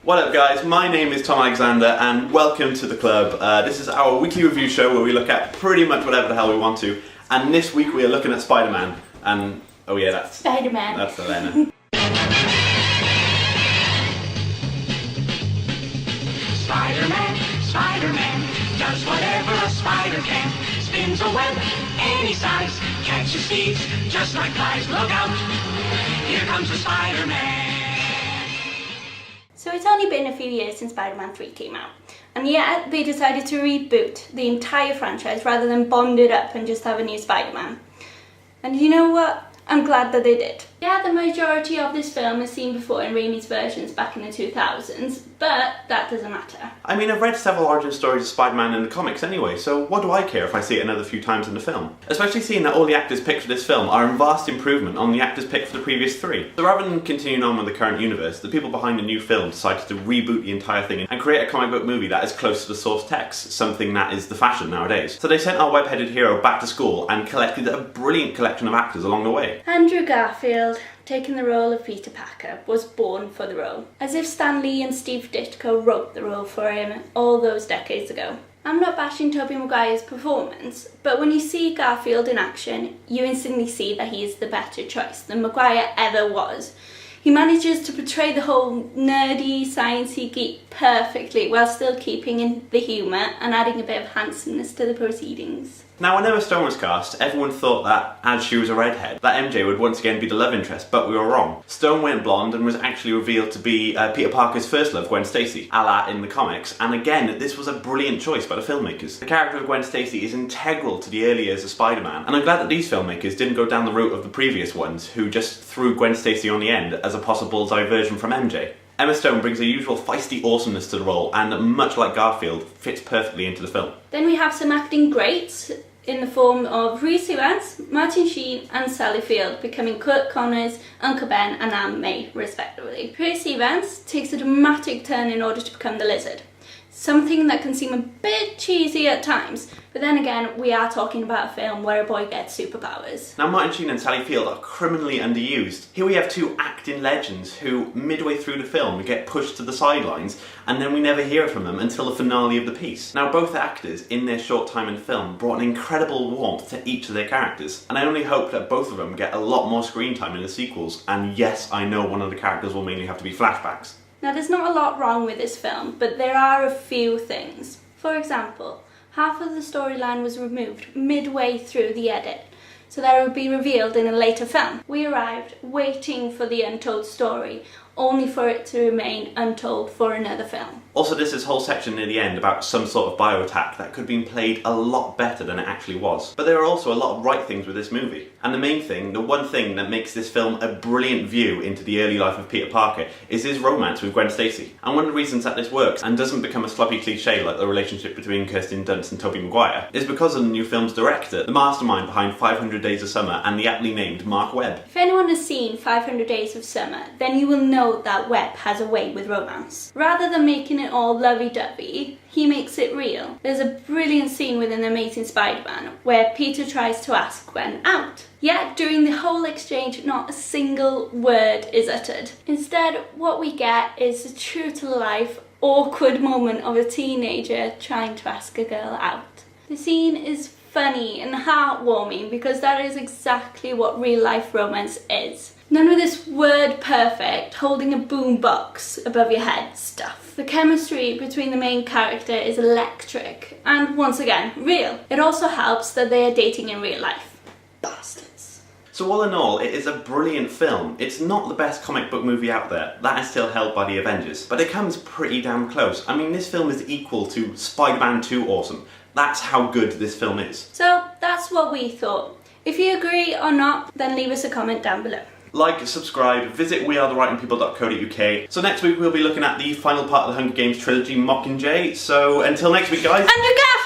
What up guys, my name is Tom Alexander and welcome to the club. This is our weekly review show where we look at pretty much whatever the hell we want to. And this week we are looking at Spider-Man. And, oh yeah, that's... Spider-Man. That's Elena. Spider-Man, Spider-Man, does whatever a spider can. Spins a web any size, catches thieves just like flies. Look out, here comes the Spider-Man. So it's only been a few years since Spider-Man 3 came out, and yet they decided to reboot the entire franchise rather than bond it up and just have a new Spider-Man. And you know what? I'm glad that they did. Yeah, the majority of this film is seen before in Raimi's versions back in the 2000s, but that doesn't matter. I mean, I've read several origin stories of Spider-Man in the comics anyway, so what do I care if I see it another few times in the film? Especially seeing that all the actors picked for this film are in vast improvement on the actors picked for the previous three. So rather than continuing on with the current universe, the people behind the new film decided to reboot the entire thing and create a comic book movie that is close to the source text, something that is the fashion nowadays. So they sent our web-headed hero back to school and collected a brilliant collection of actors along the way. Andrew Garfield, taking the role of Peter Parker, was born for the role, as if Stan Lee and Steve Ditko wrote the role for him all those decades ago. I'm not bashing Tobey Maguire's performance, but when you see Garfield in action, you instantly see that he is the better choice than Maguire ever was. He manages to portray the whole nerdy, sciencey geek perfectly while still keeping in the humour and adding a bit of handsomeness to the proceedings. Now, when Emma Stone was cast, everyone thought that, as she was a redhead, that MJ would once again be the love interest, but we were wrong. Stone went blonde and was actually revealed to be Peter Parker's first love, Gwen Stacy, a la in the comics, and again, this was a brilliant choice by the filmmakers. The character of Gwen Stacy is integral to the early years of Spider-Man, and I'm glad that these filmmakers didn't go down the route of the previous ones, who just threw Gwen Stacy on the end as a possible diversion from MJ. Emma Stone brings her usual feisty awesomeness to the role, and much like Garfield, fits perfectly into the film. Then we have some acting greats in the form of Rhys Ifans, Martin Sheen and Sally Field, becoming Kurt Connors, Uncle Ben and Aunt May, respectively. Rhys Ifans takes a dramatic turn in order to become the Lizard, something that can seem a bit cheesy at times, but then again, we are talking about a film where a boy gets superpowers. Now, Martin Sheen and Sally Field are criminally underused. Here we have two acting legends who, midway through the film, get pushed to the sidelines, and then we never hear from them until the finale of the piece. Now, both actors, in their short time in the film, brought an incredible warmth to each of their characters, and I only hope that both of them get a lot more screen time in the sequels, and yes, I know one of the characters will mainly have to be flashbacks. Now, there's not a lot wrong with this film, but there are a few things. For example, half of the storyline was removed midway through the edit, so that it would be revealed in a later film. We arrived waiting for the untold story, only for it to remain untold for another film. Also, there's this whole section near the end about some sort of bio-attack that could have been played a lot better than it actually was. But there are also a lot of right things with this movie. And the main thing, the one thing that makes this film a brilliant view into the early life of Peter Parker is his romance with Gwen Stacy. And one of the reasons that this works and doesn't become a sloppy cliche like the relationship between Kirsten Dunst and Tobey Maguire is because of the new film's director, the mastermind behind 500 Days of Summer and the aptly named Mark Webb. If anyone has seen 500 Days of Summer, then you will know that Webb has a way with romance. Rather than making it all lovey-dovey, he makes it real. There's a brilliant scene within Amazing Spider-Man where Peter tries to ask Gwen out. Yet during the whole exchange, not a single word is uttered. Instead, what we get is a true-to-life, awkward moment of a teenager trying to ask a girl out. The scene is funny and heartwarming because that is exactly what real-life romance is. None of this word perfect, holding a boombox above your head stuff. The chemistry between the main character is electric and, once again, real. It also helps that they are dating in real life. Bastards. So all in all, it is a brilliant film. It's not the best comic book movie out there. That is still held by the Avengers. But it comes pretty damn close. I mean, this film is equal to Spider-Man 2 awesome. That's how good this film is. So, that's what we thought. If you agree or not, then leave us a comment down below. Like, subscribe, visit wearethewritingpeople.co.uk. So next week we'll be looking at the final part of the Hunger Games trilogy, Mockingjay. So until next week, guys. Andrew Garfield!